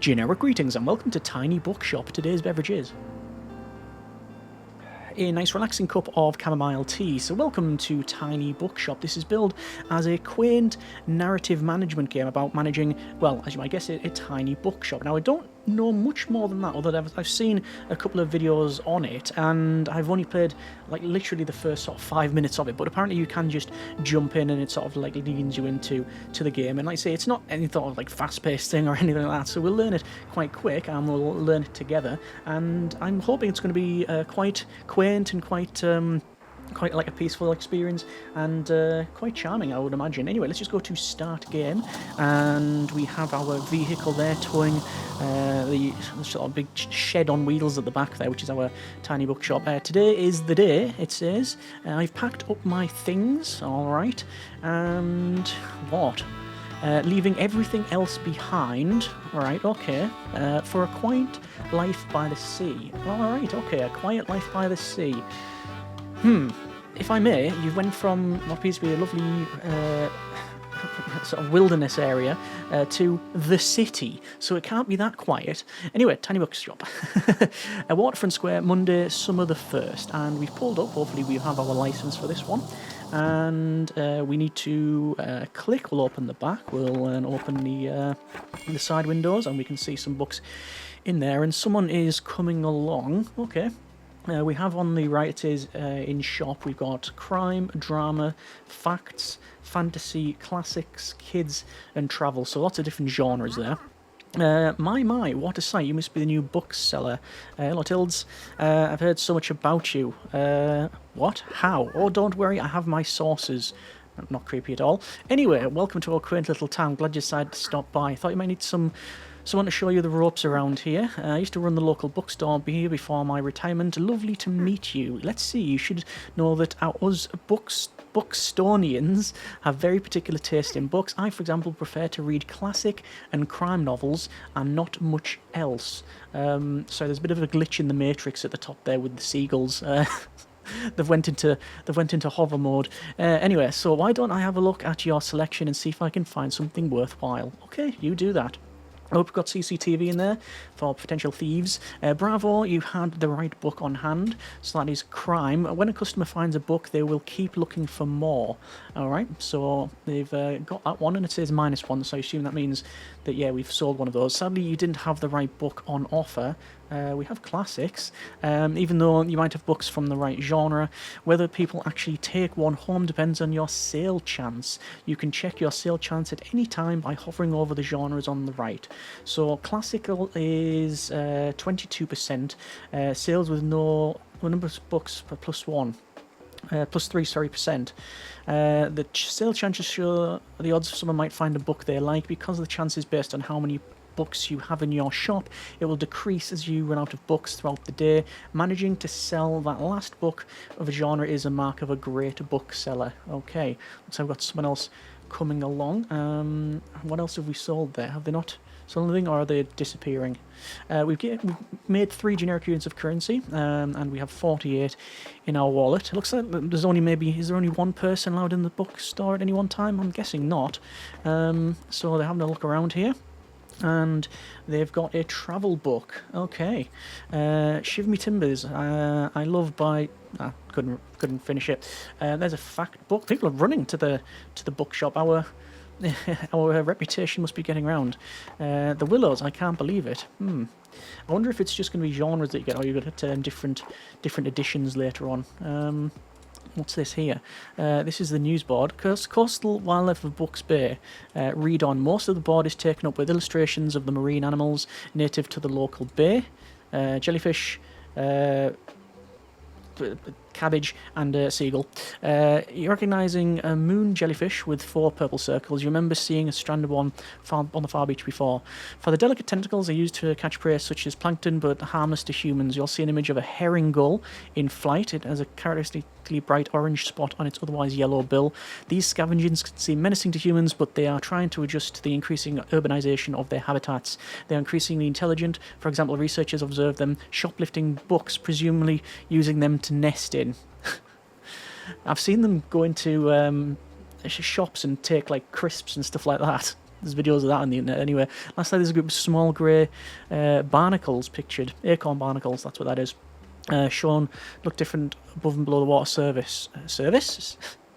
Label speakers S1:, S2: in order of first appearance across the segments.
S1: Generic greetings and welcome to Tiny Bookshop. Today's beverage is a nice relaxing cup of chamomile tea. So welcome to Tiny Bookshop. This is billed as a quaint narrative management game about managing, well, as you might guess, a tiny bookshop. Now I don't know much more than that, although I've seen a couple of videos on it and I've only played like literally the first sort of 5 minutes of it, but apparently you can just jump in and it sort of like leads you into the game. And like I say, it's not any sort of like fast-paced thing or anything like that, so we'll learn it quite quick and we'll learn it together, and I'm hoping it's going to be quite quaint and quite like a peaceful experience and quite charming, I would imagine. Anyway, let's just go to start game, and we have our vehicle there towing the sort of big shed on wheels at the back there, which is our tiny bookshop. Today is the day, it says. I've packed up my things, alright, and what? Leaving everything else behind, alright, okay, for a quiet life by the sea. Alright, okay, a quiet life by the sea. If I may, you went from what appears to be a lovely sort of wilderness area to the city, so it can't be that quiet. Anyway, Tiny Bookshop. A Waterfront Square, Monday, summer the 1st, and we've pulled up. Hopefully we have our license for this one, and we need to click. We'll open the back, we'll open the side windows, and we can see some books in there, and someone is coming along. Okay. We have on the right, it is in shop, we've got crime, drama, facts, fantasy, classics, kids, and travel. So lots of different genres there. My, what a sight. You must be the new bookseller. Hello, Tilds. I've heard so much about you. What? How? Oh, don't worry, I have my sources. Not creepy at all. Anyway, welcome to our quaint little town. Glad you decided to stop by. Thought you might need someone to show you the ropes around here. I used to run the local bookstore here before my retirement. Lovely to meet you. Let's see, you should know that us Bookstonians have very particular taste in books. I, for example, prefer to read classic and crime novels and not much else. So there's a bit of a glitch in the matrix at the top there with the seagulls. They've went into hover mode. Anyway, so why don't I have a look at your selection and see if I can find something worthwhile? Okay, you do that. I hope we've got CCTV in there for potential thieves. Bravo, you had the right book on hand. So that is crime. When a customer finds a book, they will keep looking for more. Alright, so they've got that one, and it says -1, so I assume that means that, yeah, we've sold one of those. Sadly, you didn't have the right book on offer. We have classics, even though you might have books from the right genre. Whether people actually take one home depends on your sale chance. You can check your sale chance at any time by hovering over the genres on the right. So classical is 22%, sales with no number of books for +1. +3, sorry, percent. The sale chances show the odds someone might find a book they like. Because the chance is based on how many books you have in your shop, it will decrease as you run out of books throughout the day. Managing to sell that last book of a genre is a mark of a great bookseller. Okay, so I've got someone else coming along. What else have we sold there? Have they not sold anything, or are they disappearing? We've made 3 generic units of currency, and we have 48 in our wallet. It looks like there's is there only one person allowed in the bookstore at any one time? I'm guessing not. So they're having a look around here. And they've got a travel book. Okay, Shiv Me Timbers. I love by. Couldn't finish it. There's a fact book. People are running to the bookshop. Our reputation must be getting round. The Willows. I can't believe it. I wonder if it's just going to be genres that you get, or you're going to turn different editions later on. What's this here? This is the news board. Coastal Wildlife of Bucks Bay. Read on. Most of the board is taken up with illustrations of the marine animals native to the local bay. Jellyfish, cabbage, and a seagull. You're recognising a moon jellyfish with 4 purple circles. You remember seeing a stranded one on the far beach before. For the delicate tentacles, are used to catch prey such as plankton, but harmless to humans. You'll see an image of a herring gull in flight. It has a characteristically bright orange spot on its otherwise yellow bill. These scavengers can seem menacing to humans, but they are trying to adjust to the increasing urbanization of their habitats. They are increasingly intelligent. For example, researchers observe them shoplifting books, presumably using them to nest in. I've seen them go into shops and take like crisps and stuff like that. There's videos of that on the internet anyway. Last time there's a group of small grey barnacles pictured. Acorn barnacles, that's what that is. Shown look different above and below the water surface.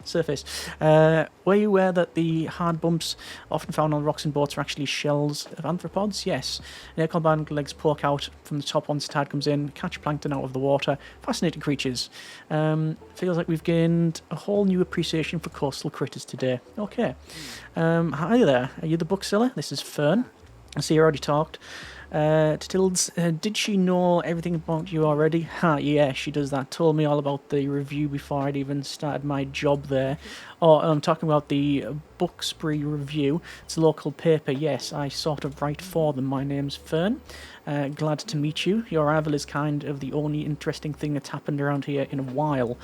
S1: Surface. Were you aware that the hard bumps often found on rocks and boats are actually shells of arthropods? Yes. The acorn barnacle legs poke out from the top once the tide comes in, catch plankton out of the water. Fascinating creatures. Feels like we've gained a whole new appreciation for coastal critters today. Okay. Hi there. Are you the bookseller? This is Fern. I see you already talked. Tilds, did she know everything about you already? Ha, yeah, she does that. Told me all about the review before I'd even started my job there. Oh, I'm talking about the Bookspree Review. It's a local paper, yes. I sort of write for them. My name's Fern. Glad to meet you. Your arrival is kind of the only interesting thing that's happened around here in a while.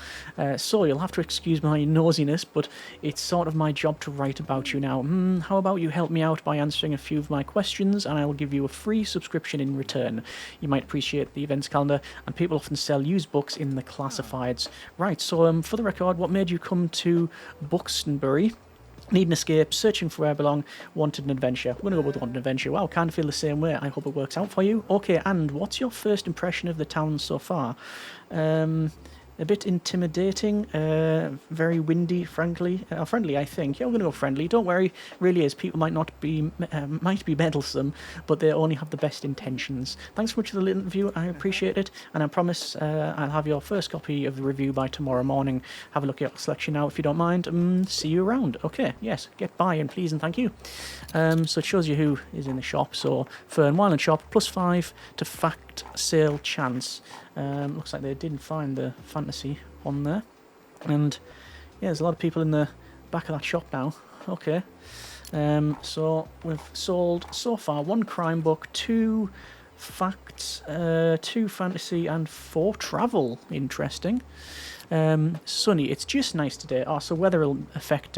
S1: So you'll have to excuse my nosiness, but it's sort of my job to write about you now. How about you help me out by answering a few of my questions, and I will give you a free subscription in return. You might appreciate the events calendar, and people often sell used books in the classifieds. Right, so for the record, what made you come to Buxtonbury? Need an escape, searching for where I belong, wanted an adventure. We're going to go with wanted an adventure. Wow, kind of feel the same way. I hope it works out for you. Okay, and what's your first impression of the town so far? A bit intimidating, very windy, friendly, I think. Yeah, we're going to go friendly. Don't worry, really is. People might be meddlesome, but they only have the best intentions. Thanks so much for the little review. I appreciate it, and I promise I'll have your first copy of the review by tomorrow morning. Have a look at your selection now, if you don't mind. See you around. Okay, yes, get by and please and thank you. So it shows you who is in the shop. So Fern Wyland shop, +5 to fact sale chance. Looks like they didn't find the fantasy on there. And yeah, there's a lot of people in the back of that shop now. Okay. So we've sold so far 1 crime book, 2 facts, 2 fantasy, and 4 travel. Interesting. Sunny. It's just nice today. Oh, so weather will affect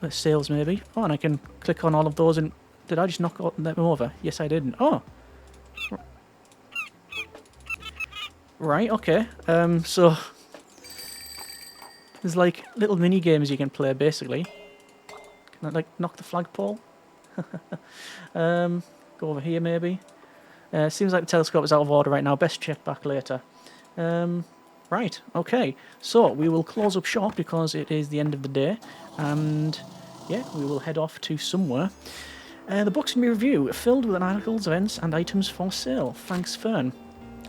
S1: sales maybe. Oh, and I can click on all of those. And did I just knock them over? Yes, I didn't. Oh. Right, okay. So there's like little mini games you can play basically. Can I like knock the flagpole? Go over here maybe. Seems like the telescope is out of order right now. Best check back later. Right, okay. So we will close up shop because it is the end of the day, and yeah, we will head off to somewhere. The Bookspree Review, filled with articles, events, and items for sale. Thanks, Fern.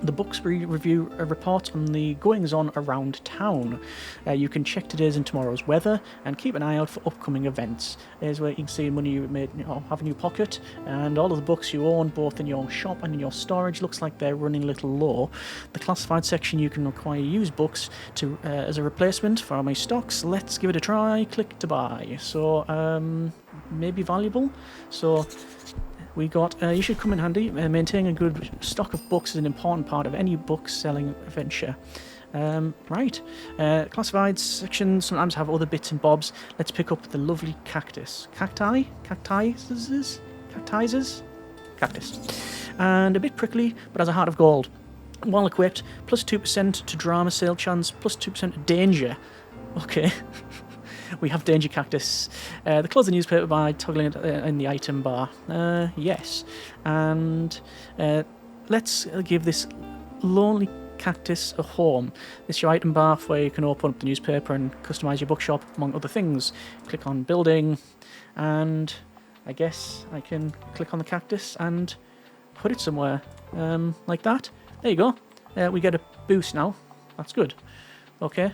S1: The Bookspree Review reports on the goings-on around town. You can check today's and tomorrow's weather and keep an eye out for upcoming events. There's where you can see money you made, have in your pocket, and all of the books you own, both in your shop and in your storage, looks like they're running a little low. The classified section, you can acquire used books to as a replacement for my stocks. Let's give it a try. Click to buy. So maybe valuable. So we got, you should come in handy. Maintaining a good stock of books is an important part of any book selling venture. Right. Classified sections sometimes have other bits and bobs. Let's pick up the lovely cactus. Cacti? Cactuses? Cactus. And a bit prickly, but has a heart of gold. Well equipped, +2% to drama sale chance, +2% to danger. Okay. We have Danger Cactus. The close the newspaper by toggling it in the item bar. Yes. And let's give this lonely cactus a home. This is your item bar where you can open up the newspaper and customize your bookshop, among other things. Click on building, and I guess I can click on the cactus and put it somewhere. Like that. There you go. We get a boost now. That's good. Okay.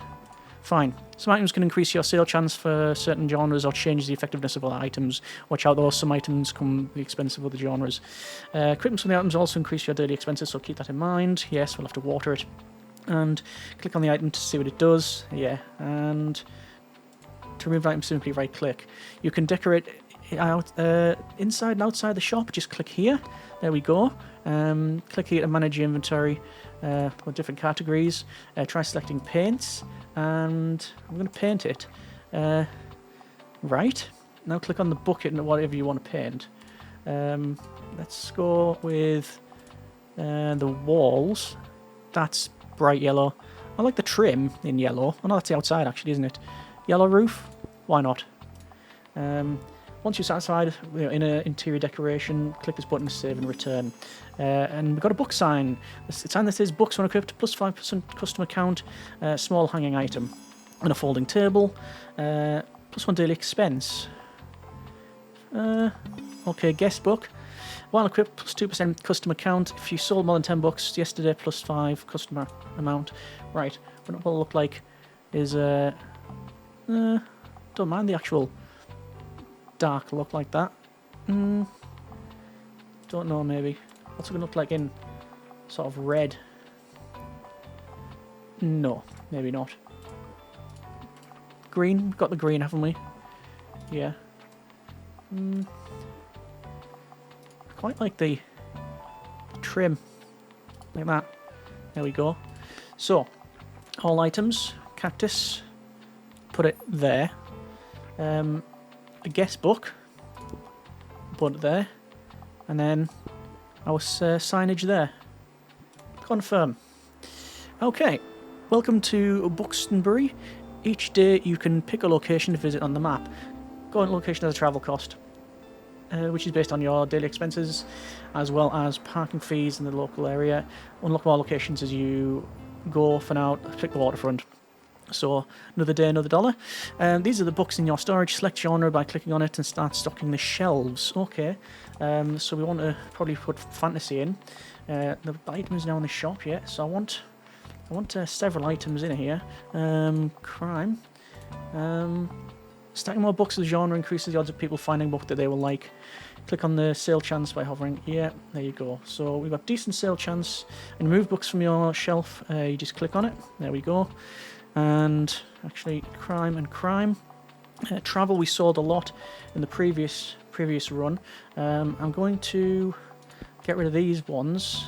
S1: Fine. Some items can increase your sale chance for certain genres or change the effectiveness of other items. Watch out though, some items come at the expense of other genres. Equipment from the items also increase your daily expenses, so keep that in mind. Yes, we'll have to water it. And click on the item to see what it does. Yeah, and to remove an item, simply right click. You can decorate out inside and outside the shop. Just click here. There we go. Click here to manage your inventory with different categories. Try selecting paints, and I'm going to paint it. Right. Now click on the bucket and whatever you want to paint. Let's go with the walls. That's bright yellow. I like the trim in yellow. Oh no, that's the outside actually, isn't it? Yellow roof? Why not? What once you're satisfied, in an interior decoration, click this button to save and return. And we've got a book sign. The sign that says books when equipped, plus 5% customer count, small hanging item, and a folding table, plus 1 daily expense. Okay, guest book. While equipped, plus 2% customer count. If you sold more than 10 books yesterday, plus 5 customer amount. Right, what it will look like is, don't mind the actual dark look like that. Don't know, maybe. What's it going to look like in sort of red? No, maybe not. Green? We've got the green, haven't we? Yeah. I quite like the trim. Like that. There we go. So, all items. Cactus. Put it there. A guest book. Put it there. And then our signage there. Confirm. Okay. Welcome to Buxtonbury. Each day you can pick a location to visit on the map. Go on location as a travel cost, which is based on your daily expenses, as well as parking fees in the local area. Unlock more locations as you go. For now, pick the waterfront. So, another day, another dollar. These are the books in your storage. Select genre by clicking on it and start stocking the shelves. Okay, so we want to probably put fantasy in. The item is now in the shop, yeah, so I want several items in here. Crime. Stacking more books of the genre increases the odds of people finding a book that they will like. Click on the sale chance by hovering. Yeah, there you go. So we've got decent sale chance. And remove books from your shelf. You just click on it. There we go. And actually, crime and crime. Travel we sold a lot in the previous run. I'm going to get rid of these ones.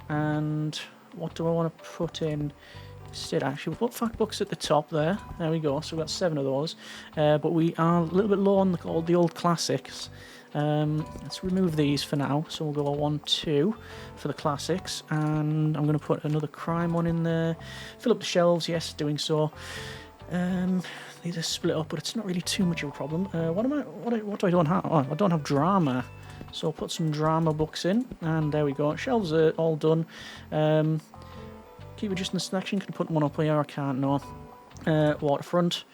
S1: And what do I want to put in instead? Actually, we'll put fact books at the top there. There we go. So we've got 7 of those. But we are a little bit low on the old classics. Let's remove these for now. So we'll go 1, 2 for the classics. And I'm going to put another crime one in there. Fill up the shelves. Yes, doing so. These are split up, but it's not really too much of a problem. What do I don't have? Oh, I don't have drama. So I'll put some drama books in, and there we go. Shelves are all done. Keep adjusting the selection. Can put one up here. I can't. No. Waterfront,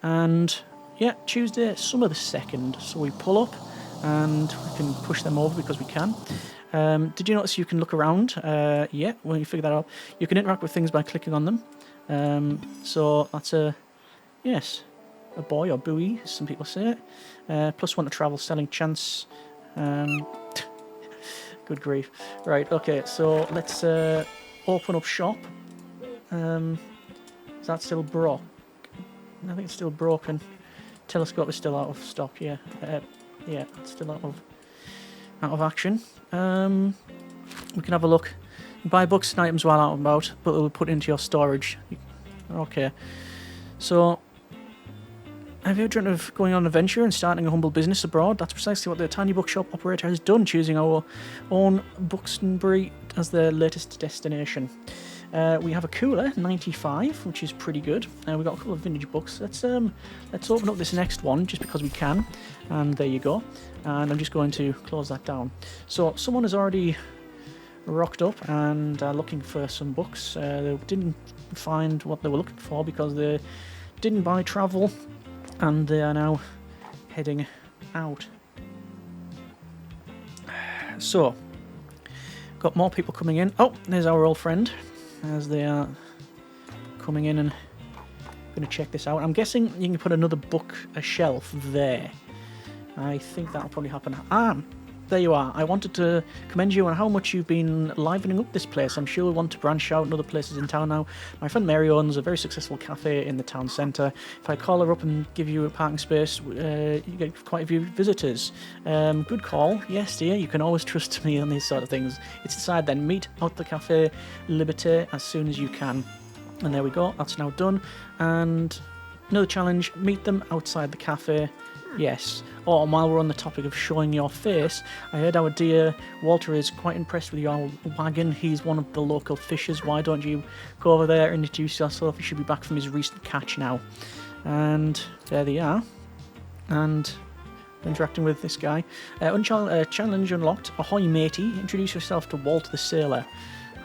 S1: and yeah, Tuesday, summer the 2nd. So we pull up, and we can push them over because we can. Did you notice you can look around? Yeah, when you figure that out, you can interact with things by clicking on them. So that's a boy or buoy, as some people say it. Plus 1 to travel, selling chance. Good grief. Right, okay, so let's open up shop. Is that still broke? I think it's still broken. Telescope is still out of stock, yeah. Yeah, it's still out of action. We can have a look. You buy books and items while out and about, but they'll be put into your storage. Okay. So, have you ever dreamt of going on an adventure and starting a humble business abroad? That's precisely what the Tiny Bookshop operator has done, choosing our own Buxtonbury as their latest destination. We have a cooler, 95, which is pretty good. We've got a couple of vintage books. Let's open up this next one, just because we can. And there you go. And I'm just going to close that down. So, someone has already rocked up and looking for some books. They didn't find what they were looking for because they didn't buy travel. And they are now heading out. So, got more people coming in. Oh, there's our old friend, as they are coming in and going to check this out. I'm guessing you can put another book, a shelf there. I think that'll probably happen. There you are. I wanted to commend you on how much you've been livening up this place. I'm sure we want to branch out in other places in town now. My friend Mary owns a very successful cafe in the town centre. If I call her up and give you a parking space, you get quite a few visitors. Good call. Yes, dear, you can always trust me on these sort of things. It's decided then. Meet out the Cafe Liberté as soon as you can. And there we go. That's now done. And another challenge. Meet them outside the cafe. Yes. Oh, and while we're on the topic of showing your face, I heard our dear Walter is quite impressed with your wagon. He's one of the local fishers. Why don't you go over there and introduce yourself? He should be back from his recent catch now. And there they are. And interacting with this guy. Challenge unlocked. Ahoy, matey. Introduce yourself to Walt the Sailor.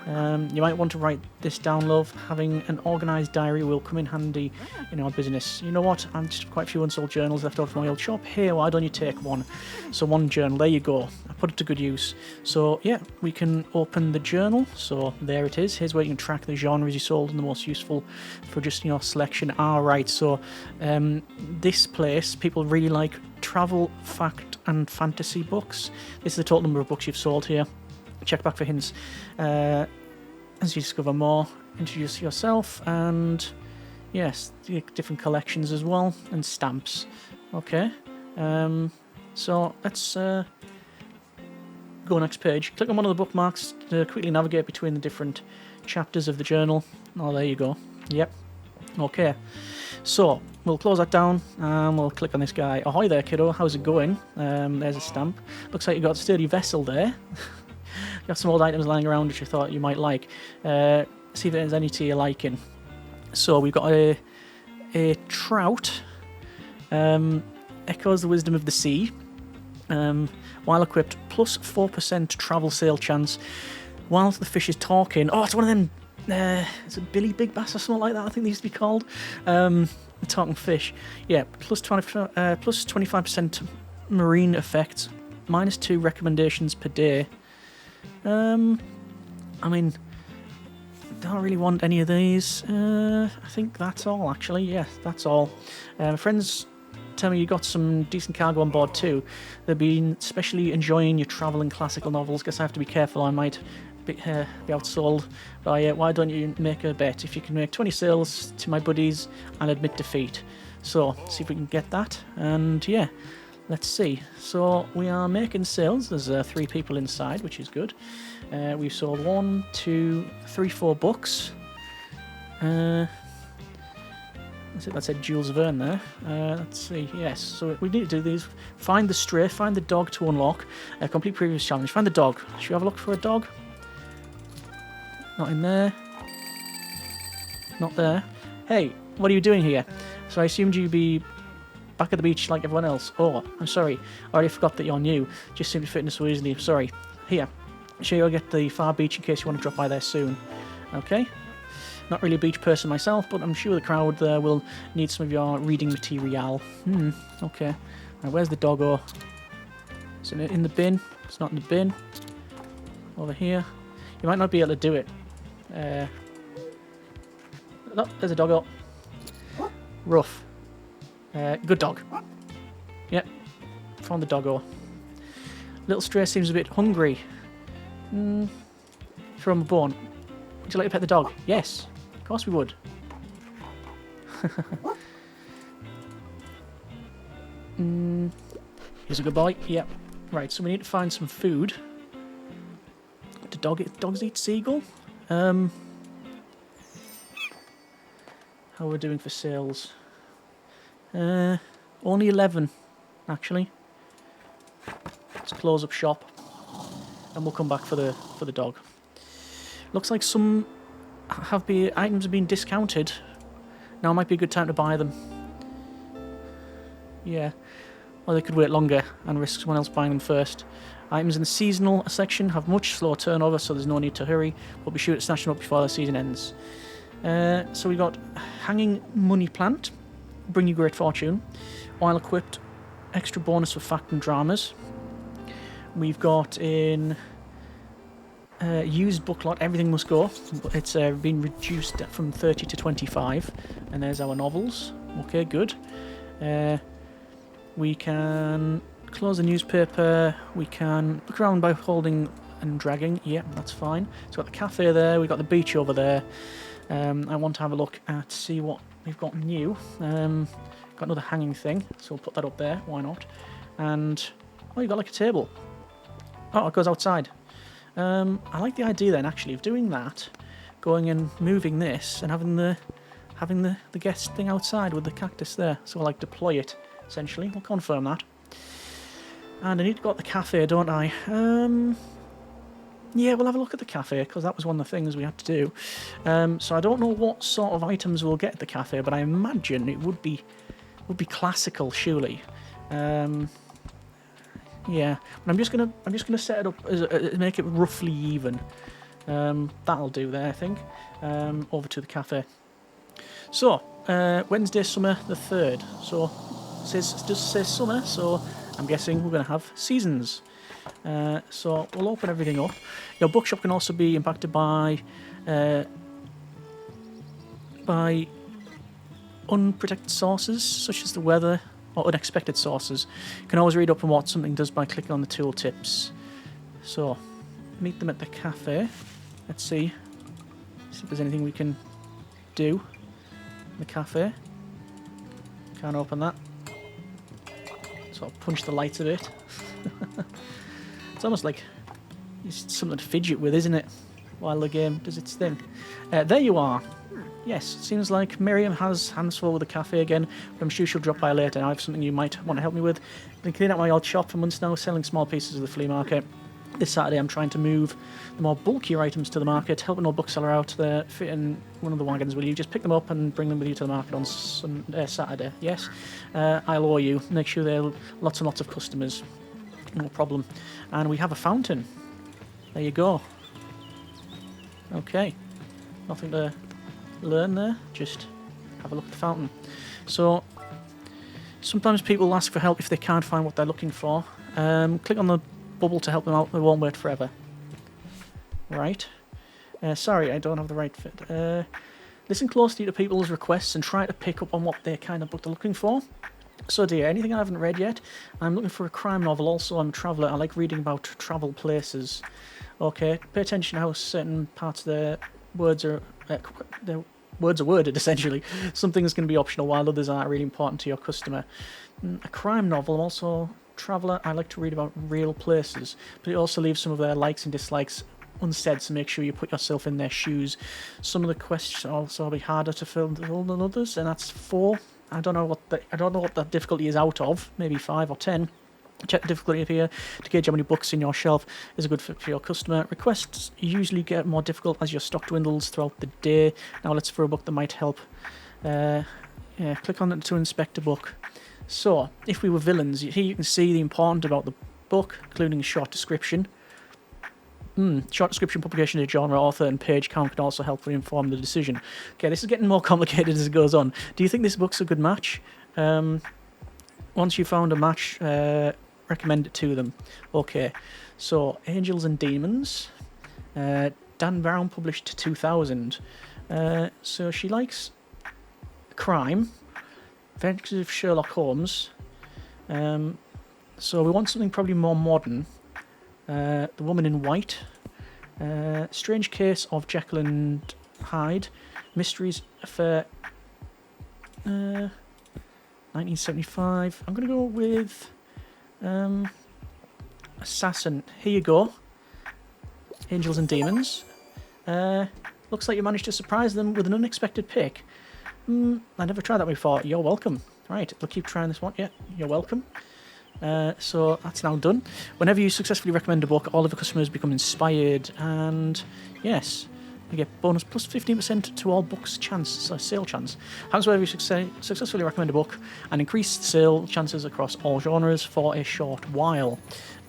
S1: You might want to write this down, love. Having an organised diary will come in handy in our business. You know what? I've just quite a few unsold journals left over from my old shop. Here, why don't you take one? So one journal, there you go. I put it to good use. So yeah, we can open the journal. So there it is. Here's where you can track the genres you sold and the most useful for just your selection. Right, so this place, people really like travel, fact and fantasy books. This is the total number of books you've sold here. Check back for hints as you discover more. Introduce yourself, and yes, different collections as well, and stamps. Okay, so let's go next page. Click on one of the bookmarks to quickly navigate between the different chapters of the journal. Oh, there you go. Yep. Okay, so we'll close that down and we'll click on this guy. Ahoy there, kiddo. How's it going? There's a stamp. Looks like you got a sturdy vessel there. Got some old items lying around which I thought you might like. See if there's any to your liking. So we've got a trout. Echoes the wisdom of the sea. While equipped, plus 4% travel sale chance. Whilst the fish is talking. Oh, it's one of them. Is it Billy Big Bass or something like that? I think they used to be called. The talking fish. Yeah, plus 25% marine effect. -2 recommendations per day. I mean, don't really want any of these. I think that's all, actually. Yeah, that's all. Friends tell me you got some decent cargo on board too. They've been especially enjoying your travel and classical novels. Guess I have to be careful. I might be outsold by why don't you make a bet? If you can make 20 sales to my buddies, I'll admit defeat. So, see if we can get that. And yeah. Let's see. So we are making sales. There's 3 people inside, which is good. We've sold 1, 2, 3, 4 books. That said Jules Verne there. Let's see. Yes. So we need to do these. Find the stray. Find the dog to unlock. Complete previous challenge. Find the dog. Should we have a look for a dog? Not in there. Not there. Hey, what are you doing here? So I assumed you'd be back at the beach like everyone else. Oh, I'm sorry. I already forgot that you're new. Just seemed to fit in so easily. Sorry. Here. Sure you'll get the far beach in case you want to drop by there soon. Okay. Not really a beach person myself, but I'm sure the crowd there will need some of your reading material. Okay. Right, where's the doggo? Is it in the bin? It's not in the bin. Over here. You might not be able to do it. Oh, there's a doggo. Rough. Good dog. Yep. Found the doggo. Little stray seems a bit hungry. Throw him a bone. Would you like to pet the dog? Yes. Of course we would. Here's a good boy. Yep. Right, so we need to find some food. Do dogs eat seagull? How are we doing for sales? Only 11, actually. Let's close up shop, and we'll come back for the dog. Looks like some items have been discounted. Now might be a good time to buy them. Yeah, or they could wait longer and risk someone else buying them first. Items in the seasonal section have much slower turnover, so there's no need to hurry. But be sure to snatch them up before the season ends. So we got hanging money plant. Bring you great fortune. While equipped, extra bonus for fact and dramas. We've got in used book lot, everything must go. It's been reduced from 30 to 25. And there's our novels. Okay, good. We can close the newspaper. We can look around by holding and dragging. Yeah, that's fine. So we've got the cafe there. We've got the beach over there. I want to have a look at, see what we've got new. Got another hanging thing, so we'll put that up there. Why not? And oh, you've got like a table. Oh, it goes outside. I like the idea then, actually, of doing that, going and moving this, and having the guest thing outside with the cactus there. So I'll like deploy it essentially. We'll confirm that. And I need to go to the cafe, don't I? Yeah, we'll have a look at the cafe, because that was one of the things we had to do. So I don't know what sort of items we'll get at the cafe, but I imagine it would be classical, surely. Yeah, but I'm just gonna set it up as make it roughly even. That'll do there, I think. Over to the cafe. So Wednesday, summer the 3rd. So it does say summer, so I'm guessing we're gonna have seasons. So we'll open everything up. Your bookshop can also be impacted by unprotected sources such as the weather or unexpected sources. You can always read up on what something does by clicking on the tooltips. So meet them at the cafe. Let's see if there's anything we can do in the cafe. Can't open that. So I'll punch the lights a bit. It's almost like it's something to fidget with, isn't it? While the game does its thing. There you are. Yes, it seems like Miriam has hands full with the cafe again, but I'm sure she'll drop by later and I have something you might want to help me with. I've been cleaning out my old shop for months now, selling small pieces of the flea market. This Saturday I'm trying to move the more bulkier items to the market, help an old bookseller out there, fit in one of the wagons. Will you just pick them up and bring them with you to the market on Saturday? Yes, I'll owe you. Make sure there are lots and lots of customers. No problem. And we have a fountain. There you go. Okay. Nothing to learn there. Just have a look at the fountain. So, sometimes people ask for help if they can't find what they're looking for. Click on the bubble to help them out. They won't wait forever. Right. Sorry, I don't have the right fit. Listen closely to people's requests and try to pick up on what their kind of book they're looking for. So dear, anything I haven't read yet? I'm looking for a crime novel. Also, I'm a traveller. I like reading about travel places. Okay, pay attention to how certain parts of their words are worded, essentially. Some things can be optional while others are really important to your customer. A crime novel. I'm also a traveller. I like to read about real places, but it also leaves some of their likes and dislikes unsaid, so make sure you put yourself in their shoes. Some of the questions also will be harder to fill than others, and that's 4. I don't know what the difficulty is out of. Maybe 5 or 10. Check the difficulty here to gauge how many books in your shelf is a good fit for your customer. Requests usually get more difficult as your stock dwindles throughout the day. Now let's for a book that might help. Click on it to inspect a book. So, if we were villains, here you can see the important about the book, including a short description. Short description, publication date, genre, author, and page count can also help inform the decision. Okay, this is getting more complicated as it goes on. Do you think this book's a good match? Once you've found a match, recommend it to them. Okay, so Angels and Demons. Dan Brown published 2000. So she likes crime, Adventures of Sherlock Holmes. So we want something probably more modern. The Woman in White, Strange Case of Jekyll and Hyde, Mysteries Affair, 1975. I'm going to go with Assassin. Here you go. Angels and Demons. Looks like you managed to surprise them with an unexpected pick. I never tried that before. You're welcome. Right, we'll keep trying this one. Yeah, you're welcome. So that's now done. Whenever you successfully recommend a book, all of the customers become inspired, and yes, you get bonus plus 15% to all books sale chance. Happens whenever you successfully recommend a book and increase sale chances across all genres for a short while.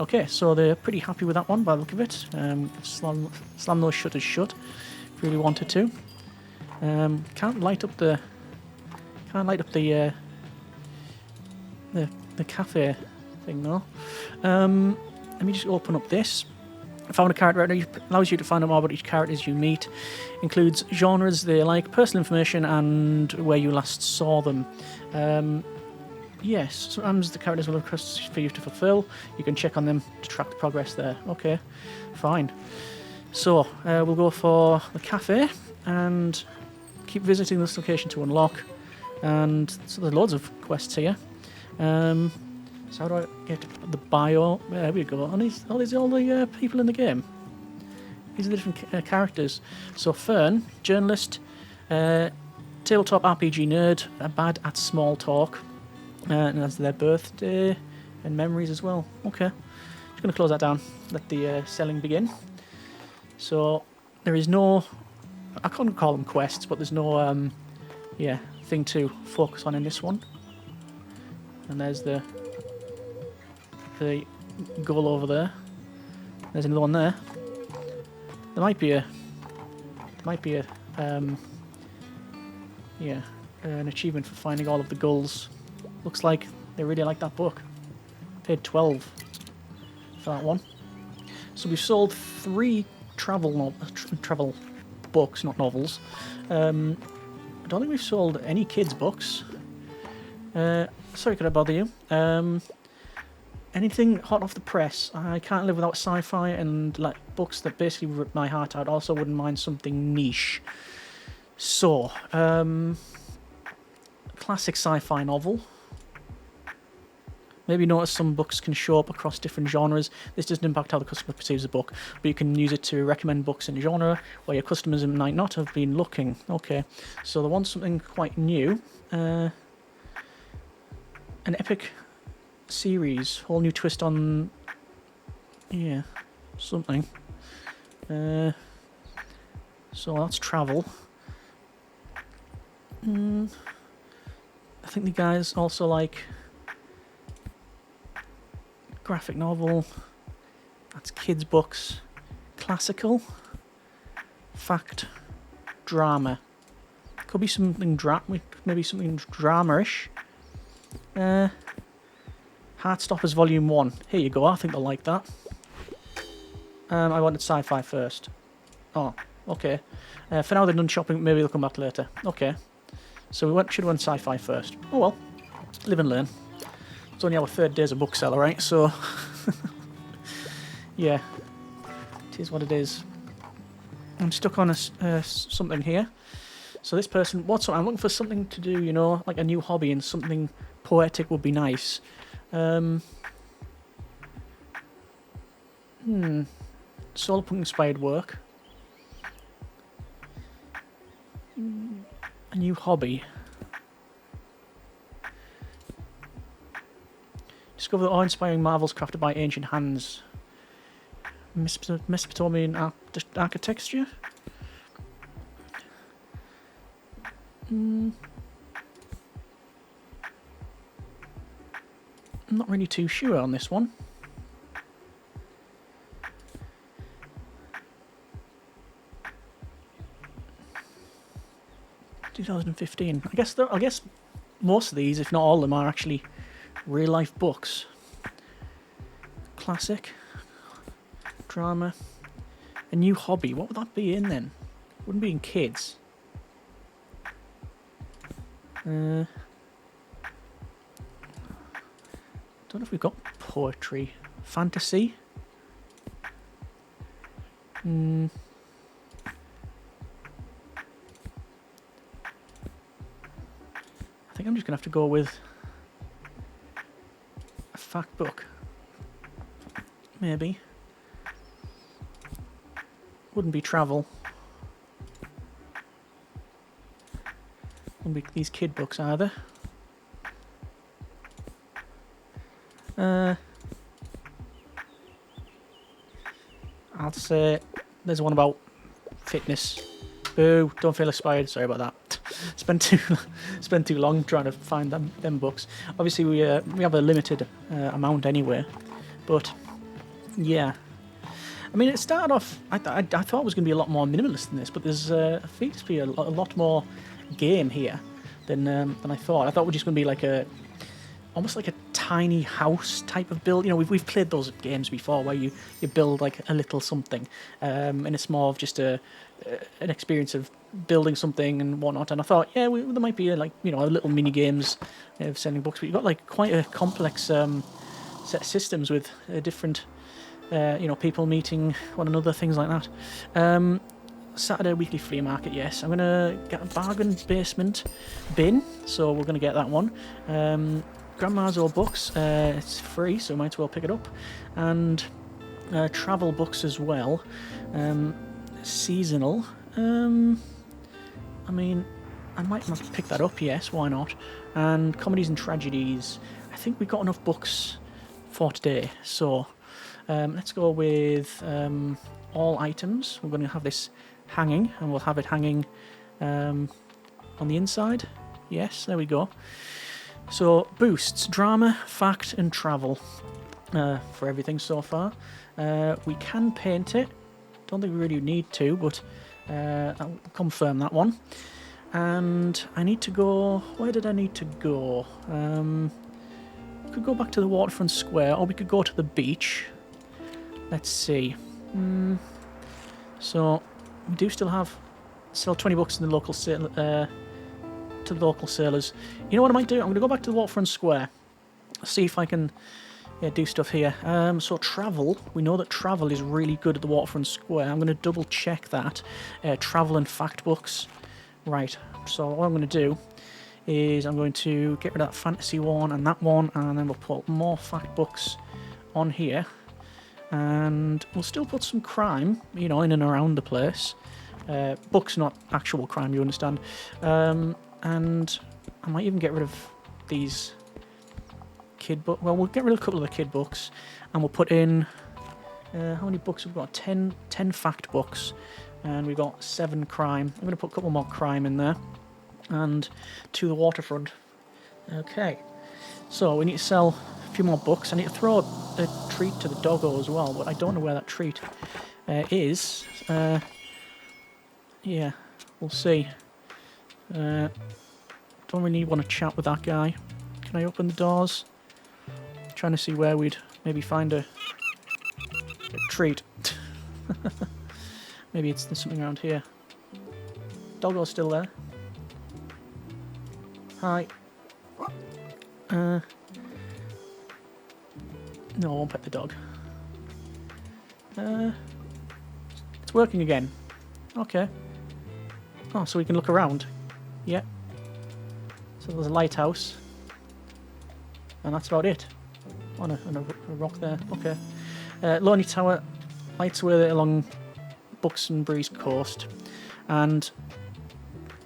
S1: Okay, so they're pretty happy with that one by the look of it. Slam those shutters shut if you really wanted to. Can't light up the cafe thing though. Let me just open up this. I found a character right now. It allows you to find out more about each characters you meet. Includes genres they like, personal information, and where you last saw them. Yes, sometimes the characters will request for you to fulfill. You can check on them to track the progress there. Okay, fine. So we'll go for the cafe and keep visiting this location to unlock. And so there's loads of quests here. So how do I get the bio? There we go. And these all the people in the game. These are the different characters. So Fern, journalist, tabletop RPG nerd, bad at small talk, and that's their birthday and memories as well. Okay, just going to close that down. Let the selling begin. So there is no, I can't call them quests, but there's no thing to focus on in this one. And there's the gull over there. There's another one there. There might be a... yeah, an achievement for finding all of the gulls. Looks like they really like that book. Paid 12 for that one. So we've sold 3 travel books, not novels. I don't think we've sold any kids' books. Sorry, could I bother you? Anything hot off the press? I can't live without sci-fi and like books that basically rip my heart out. Also, wouldn't mind something niche. So, classic sci-fi novel. Maybe notice some books can show up across different genres. This doesn't impact how the customer perceives a book, but you can use it to recommend books in a genre where your customers might not have been looking. Okay, so they want something quite new. An epic series, whole new twist on... yeah, something. So that's travel. I think the guys also like... graphic novel, that's kids books, classical, fact, drama. Could be something maybe something drama-ish. Heartstoppers Volume 1. Here you go, I think they'll like that. I wanted sci-fi first. Oh, okay. For now they've done shopping, maybe they'll come back later. Okay. So we should have went sci-fi first. Oh well, live and learn. It's only our 3rd day as a bookseller, right? So, yeah, it is what it is. I'm stuck on something here. So this person, I'm looking for something to do, you know, like a new hobby, and something poetic would be nice. Solar punk inspired work. A new hobby. Discover the awe-inspiring marvels crafted by ancient hands. Mesopotamian architecture? I'm not really too sure on this one. (2015). I guess most of these, if not all of them, are actually real life books. Classic. Drama. A new hobby. What would that be in then? Wouldn't be in kids. Don't know if we've got poetry. Fantasy. I think I'm just gonna have to go with a fact book. Maybe. Wouldn't be travel. Wouldn't be these kid books either. I'll say there's one about fitness. Boo! Don't feel inspired. Sorry about that. Spent too long trying to find them books. Obviously, we have a limited amount anyway, but yeah. I mean, it started off. I thought it was going to be a lot more minimalist than this, but there's seems to be a lot more game here than I thought. I thought we're just going to be like almost like a tiny house type of build. You know, we've played those games before where you build like a little something, and it's more of just an experience of building something and whatnot. And I thought, yeah, there might be a little mini games of sending books, but you've got like quite a complex set of systems with different people meeting one another, things like that. Saturday weekly flea market, yes. I'm gonna get a bargain basement bin, so we're gonna get that one. Grandma's Old Books, it's free, so might as well pick it up. And travel books as well. Seasonal. I mean, I might pick that up, yes, why not? And comedies and tragedies. I think we've got enough books for today, so let's go with all items. We're going to have this hanging, and we'll have it hanging on the inside. Yes, there we go. So, boosts, drama, fact, and travel. for everything so far. We can paint it. Don't think we really need to, but I'll confirm that one. And I need to go... Where did I need to go? We could go back to the waterfront square, or we could go to the beach. Let's see. So, we do still have... Sell 20 bucks in the local sale, to the local sailors. You know what I might do? I'm going to go back to the waterfront square. See if I can do stuff here. So travel. We know that travel is really good at the waterfront square. I'm going to double check that. Travel and fact books. Right. So what I'm going to do is I'm going to get rid of that fantasy one, and then we'll put more fact books on here. And we'll still put some crime, you know, in and around the place. Books, not actual crime, you understand. And I might even get rid of these kid books. Well, we'll get rid of a couple of the kid books, and we'll put in... how many books have we got? 10 fact books, and we've got 7 crime. I'm going to put a couple more crime in there, and to the waterfront. Okay, so we need to sell a few more books. I need to throw a treat to the doggo as well, but I don't know where that treat is. Yeah, we'll see. Don't really want to chat with that guy. Can I open the doors? Trying to see where we'd maybe find a treat. Maybe there's something around here. Doggo's still there. Hi. No, I won't pet the dog. It's working again. Okay. Oh, so we can look around. Yeah. So there's a lighthouse. And that's about it. On a rock there. Okay. Lonely Tower. Lights away along Buxton Breeze coast. And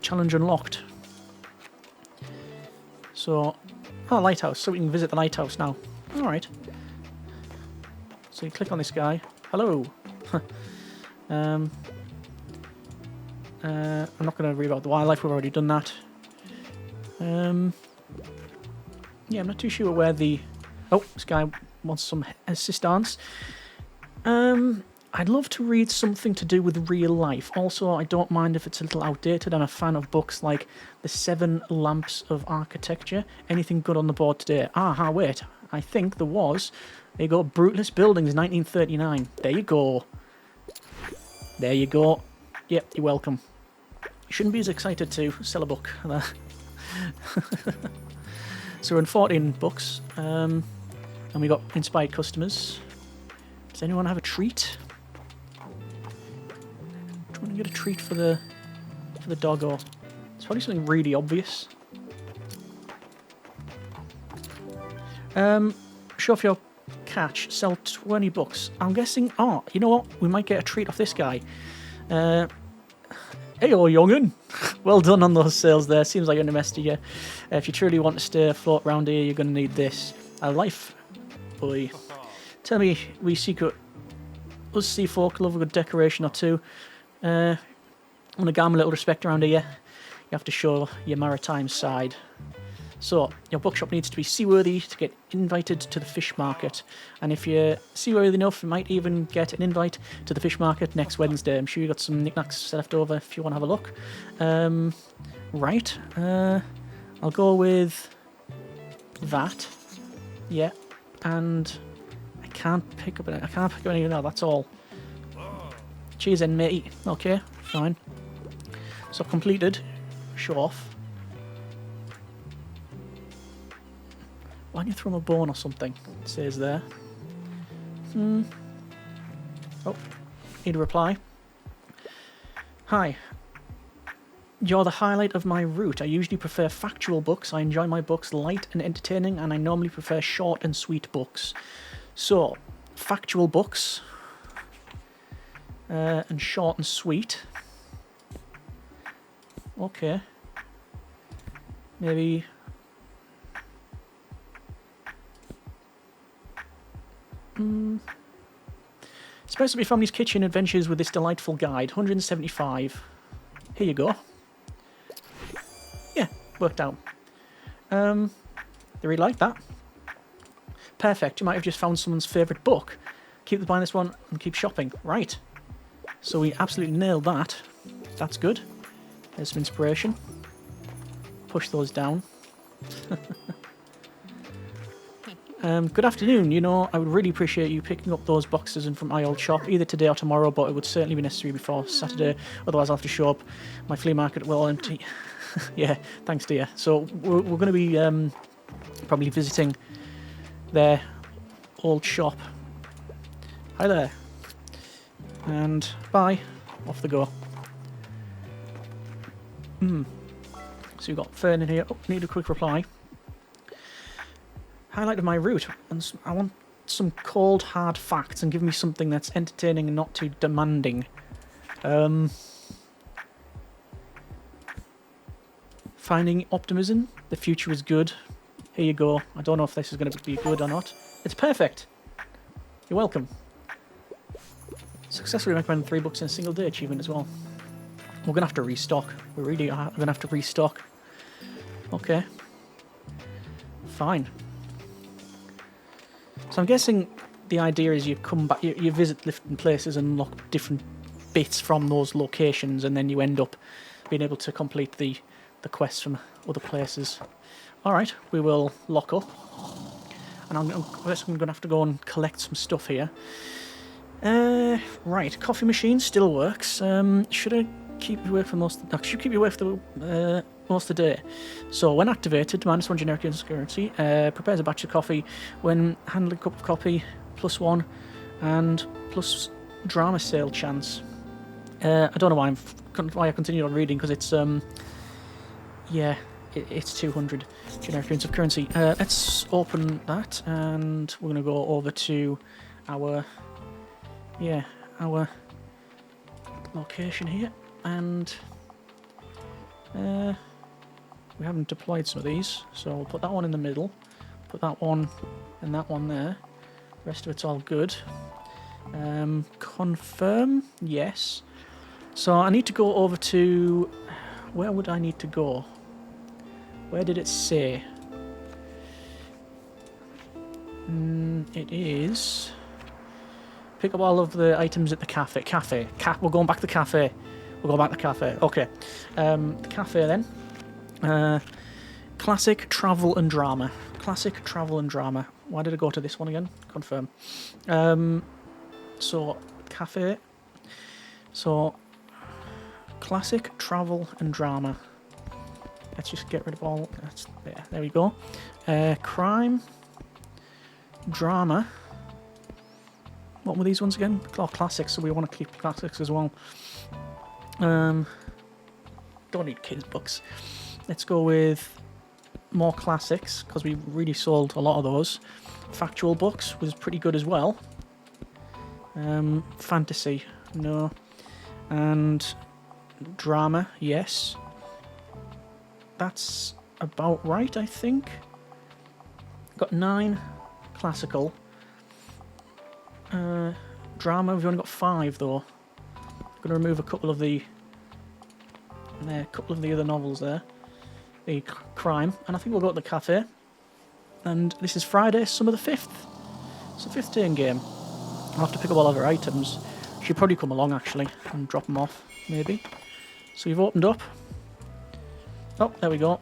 S1: challenge unlocked. So... Oh, lighthouse. So we can visit the lighthouse now. Alright. So you click on this guy. Hello. I'm not going to read about the wildlife, we've already done that. Yeah, I'm not too sure where the... Oh, this guy wants some assistance. I'd love to read something to do with real life. Also, I don't mind if it's a little outdated. I'm a fan of books like The 7 Lamps of Architecture. Anything good on the board today? Wait. I think there was. There you go. Brutalist Buildings, 1939. There you go. There you go. Yep, you're welcome. You shouldn't be as excited to sell a book. So we're in 14 books, and we got inspired customers. Does anyone have a treat? Trying to get a treat for the doggo. It's probably something really obvious. Show off your catch. Sell 20 books. I'm guessing. Oh, you know what? We might get a treat off this guy. Hey, young'un. Well done on those sales there. Seems like an investor here. If you truly want to stay afloat around here, you're going to need this. A life boy. Tell me, we secret. Us sea folk love a good decoration or two. I'm going to garner a little respect around here. You have to show your maritime side. So, your bookshop needs to be seaworthy to get invited to the fish market. And if you're seaworthy enough, you might even get an invite to the fish market next Wednesday. I'm sure you got some knickknacks left over if you want to have a look. Right. I'll go with that. Yeah. And I can't pick up any. No, that's all. Cheers then, matey. Okay, fine. So completed. Show off. Why don't you throw him a bone or something? It says there. Oh, need a reply. Hi. You're the highlight of my route. I usually prefer factual books. I enjoy my books light and entertaining, and I normally prefer short and sweet books. So, factual books. And short and sweet. Okay. Maybe... Supposed to be Family's Kitchen Adventures with this delightful guide. 175. Here you go. Yeah, worked out. They really like that. Perfect. You might have just found someone's favourite book. Keep buying this one and keep shopping. Right. So we absolutely nailed that. That's good. There's some inspiration. Push those down. Good afternoon. You know, I would really appreciate you picking up those boxes from my old shop, either today or tomorrow, but it would certainly be necessary before Saturday. Otherwise, I'll have to show up. My flea market will empty. Yeah, thanks, dear. So we're going to be probably visiting their old shop. Hi there. And bye. Off they go. So we've got Fern in here. Oh, need a quick reply. Highlight of my route. And I want some cold, hard facts and give me something that's entertaining and not too demanding. Finding optimism. The future is good. Here you go. I don't know if this is going to be good or not. It's perfect. You're welcome. Successfully recommend 3 books in a single day achievement as well. We're going to have to restock. We really are going to have to restock. Okay. Fine. So I'm guessing the idea is you come back, you visit different places and unlock different bits from those locations, and then you end up being able to complete the quests from other places. Alright, we will lock up. And I'm going to have to go and collect some stuff here. Right, coffee machine still works. Should I keep you away for most? Should keep you away for most of the day. So when activated, -1 generic currency. Prepares a batch of coffee. When handling a cup of coffee, +1, and plus drama sale chance. I don't know why I continued on reading, because it's yeah, it's 200 generic units of currency. Let's open that, and we're going to go over to our location here, and we haven't deployed some of these, so we'll put that one in the middle, put that one and that one there. The rest of it's all good. Confirm, yes. So I need to go over to, where would I need to go? Where did it say? It is pick up all of the items at the cafe. We're going back to the cafe. We'll go back to the cafe. Okay. The cafe then. Classic, travel and drama. Classic, travel and drama. Why did I go to this one again? Confirm. So, cafe. So, classic, travel and drama. Let's just get rid of all. That's there we go. Crime. Drama. What were these ones again? Oh, classics, so we want to keep classics as well. Don't need kids' books. Let's go with more classics, because we really sold a lot of those. Factual books was pretty good as well. Fantasy, no. And drama, yes. That's about right, I think. Got 9 classical. Drama, we've only got 5 though. Going to remove a couple of the other novels there. The crime, and I think we'll go to the cafe. And this is Friday, summer the 5th. It's a 5th day in game. I'll have to pick up all of our items. She'll probably come along actually and drop them off, maybe. So you've opened up. Oh, there we go.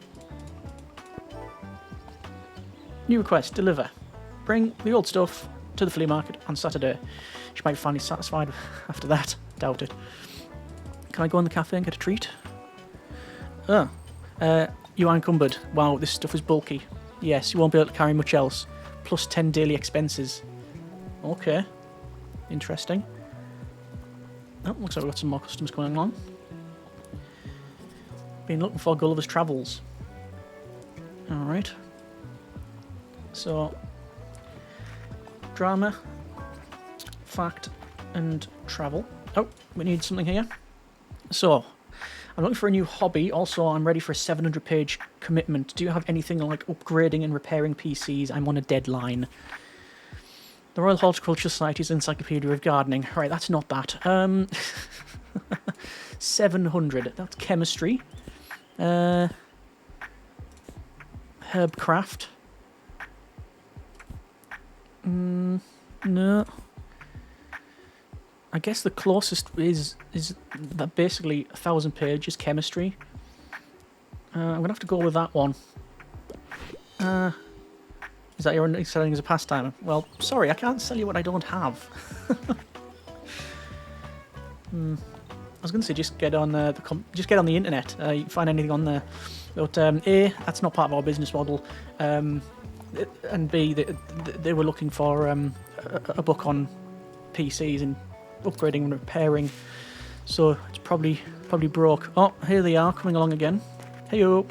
S1: New request, deliver. Bring the old stuff to the flea market on Saturday. She might be finally satisfied after that. Doubt it. Can I go in the cafe and get a treat? Oh. You are encumbered. Wow, this stuff is bulky. Yes, you won't be able to carry much else. Plus 10 daily expenses. Okay. Interesting. Oh, looks like we've got some more customers coming along. Been looking for Gulliver's Travels. Alright. So, drama, fact, and travel. Oh, we need something here. So, I'm looking for a new hobby. Also, I'm ready for a 700-page commitment. Do you have anything like upgrading and repairing PCs? I'm on a deadline. The Royal Horticultural Society's Encyclopedia of Gardening. Right, that's not that. 700. That's chemistry. Herbcraft. No. I guess the closest is that basically 1,000 pages chemistry. I'm gonna have to go with that one. Is that your selling as a pastime? Well, sorry, I can't sell you what I don't have. I was gonna say just get on the internet. You can find anything on there. But A, that's not part of our business model. And B, they were looking for a book on PCs and upgrading and repairing. So it's probably broke. Oh, here they are coming along again. Hey-o.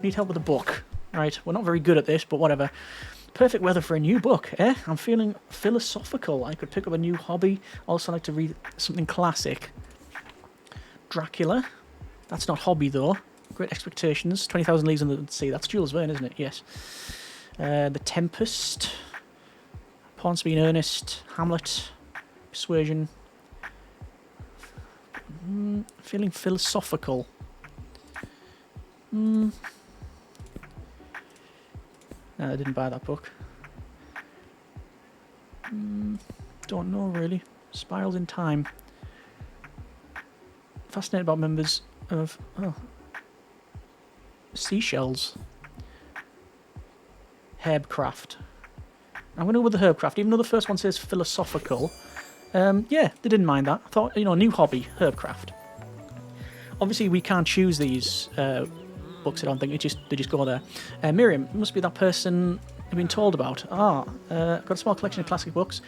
S1: Need help with a book. Right, we're not very good at this, but whatever. Perfect weather for a new book, eh? I'm feeling philosophical. I could pick up a new hobby. Also like to read something classic. Dracula. That's not hobby, though. Great Expectations. 20,000 Leagues Under the Sea. That's Jules Verne, isn't it? Yes. The Tempest. Ponsonby in Earnest. Hamlet. Persuasion. Feeling philosophical. I didn't buy that book. Don't know, really. Spirals in Time. Fascinated about members of... Oh. Seashells. Herbcraft. I'm going to go with the Herbcraft, even though the first one says philosophical. Yeah, they didn't mind that. I thought, new hobby, Herbcraft. Obviously, we can't choose these books, I don't think. They just go there. Miriam, must be that person I've been told about. I've got a small collection of classic books.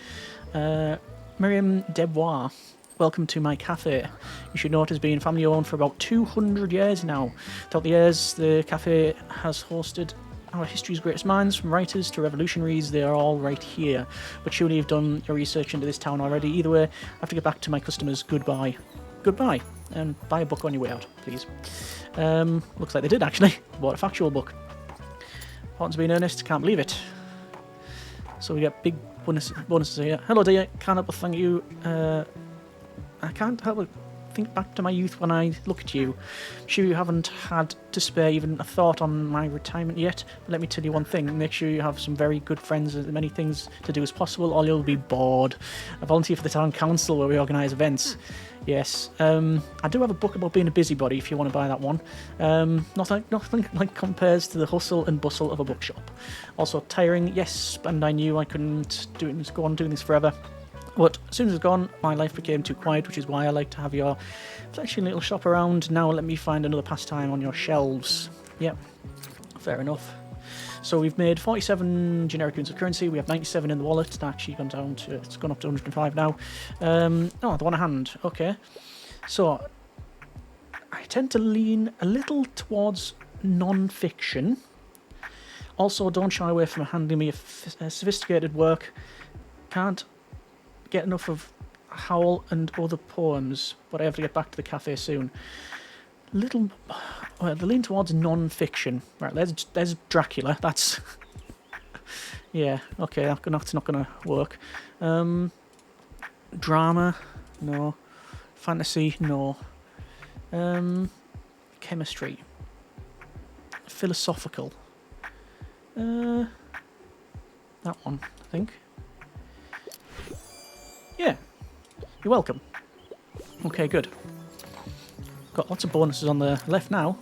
S1: Miriam Debois, welcome to my cafe. You should know it has been family owned for about 200 years now. Throughout the years, the cafe has hosted our history's greatest minds, from writers to revolutionaries. They are all right here. But surely you've done your research into this town already. Either way, I have to get back to my customers. Goodbye. Goodbye. And buy a book on your way out, please. Looks like they did, actually. Bought a factual book. Ponsonby in Earnest. Can't believe it. So we get big bonuses here. Hello, dear. Can't help but thank you. I can't help but think back to my youth when I look at you. Sure you haven't had to spare even a thought on my retirement yet, but let me tell you one thing. Make sure you have some very good friends and as many things to do as possible, or you'll be bored. I volunteer for the town council where we organise events. Yes, I do have a book about being a busybody if you want to buy that one. Nothing like compares to the hustle and bustle of a bookshop. Also tiring, yes, and I knew I couldn't go on doing this forever. But as soon as it's gone, my life became too quiet, which is why I like to have your fleshy little shop around. Now let me find another pastime on your shelves. Yep, fair enough. So we've made 47 generic units of currency. We have 97 in the wallet. It's actually gone down to, it's gone up to 105 now. The one at hand. Okay. So I tend to lean a little towards non-fiction. Also, don't shy away from handing me a sophisticated work. Can't get enough of Howl and other poems, but I have to get back to the cafe soon. The lean towards non-fiction. Right, there's Dracula. That's yeah. Okay, that's not gonna work. Drama, no. Fantasy, no. Chemistry. Philosophical. That one, I think. Yeah, you're welcome. Okay, good. Got lots of bonuses on the left now.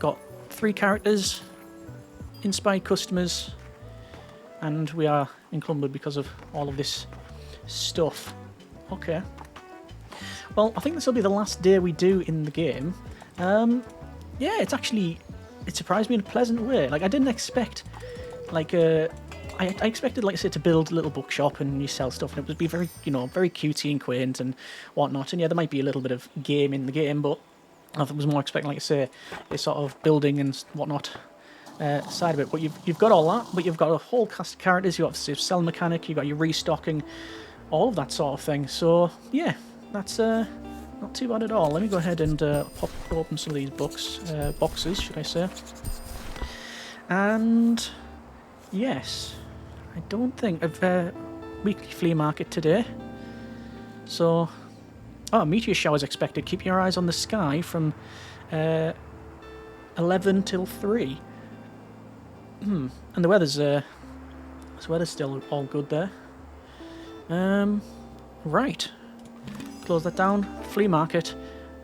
S1: Got 3 characters, inspired customers, and we are encumbered because of all of this stuff. Okay. Well, I think this will be the last day we do in the game. Yeah, it surprised me in a pleasant way. Like, I didn't expect, I expected, like I said, to build a little bookshop and you sell stuff, and it would be very, very cutesy and quaint and whatnot. And yeah, there might be a little bit of game in the game, but I was more expecting, like I say, a sort of building and whatnot side of it. But you've got all that, but you've got a whole cast of characters. You've got the sell mechanic, you've got your restocking, all of that sort of thing. So yeah, that's not too bad at all. Let me go ahead and pop open some of these boxes, should I say? And yes. I don't think of weekly flea market today. So, meteor showers expected. Keep your eyes on the sky from 11 till 3. And the weather's So weather's still all good there. Right. Close that down. Flea market.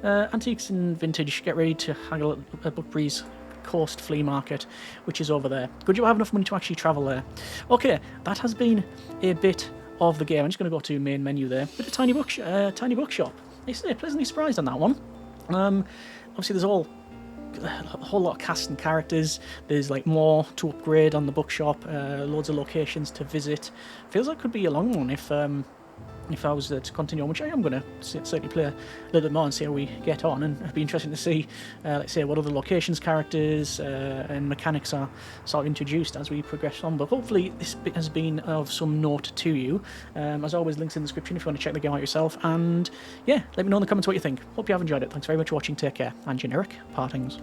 S1: Antiques and vintage. Get ready to haggle at Buckbreeze Coast Flea Market, which is over there. Good job, have enough money to actually travel there. Okay, that has been a bit of the game. I'm just going to go to main menu there. Bit of Tiny Bookshop. I say, pleasantly surprised on that one. Obviously, there's a whole lot of cast and characters. There's like more to upgrade on the bookshop. Loads of locations to visit. Feels like it could be a long one if I was to continue on, which I am going to certainly play a little bit more and see how we get on, and it'd be interesting to see, let's say, what other locations, characters, and mechanics are sort of introduced as we progress on. But hopefully this bit has been of some note to you. As always, links in the description if you want to check the game out yourself, and yeah, let me know in the comments what you think. Hope you have enjoyed it. Thanks very much for watching, take care, and generic partings.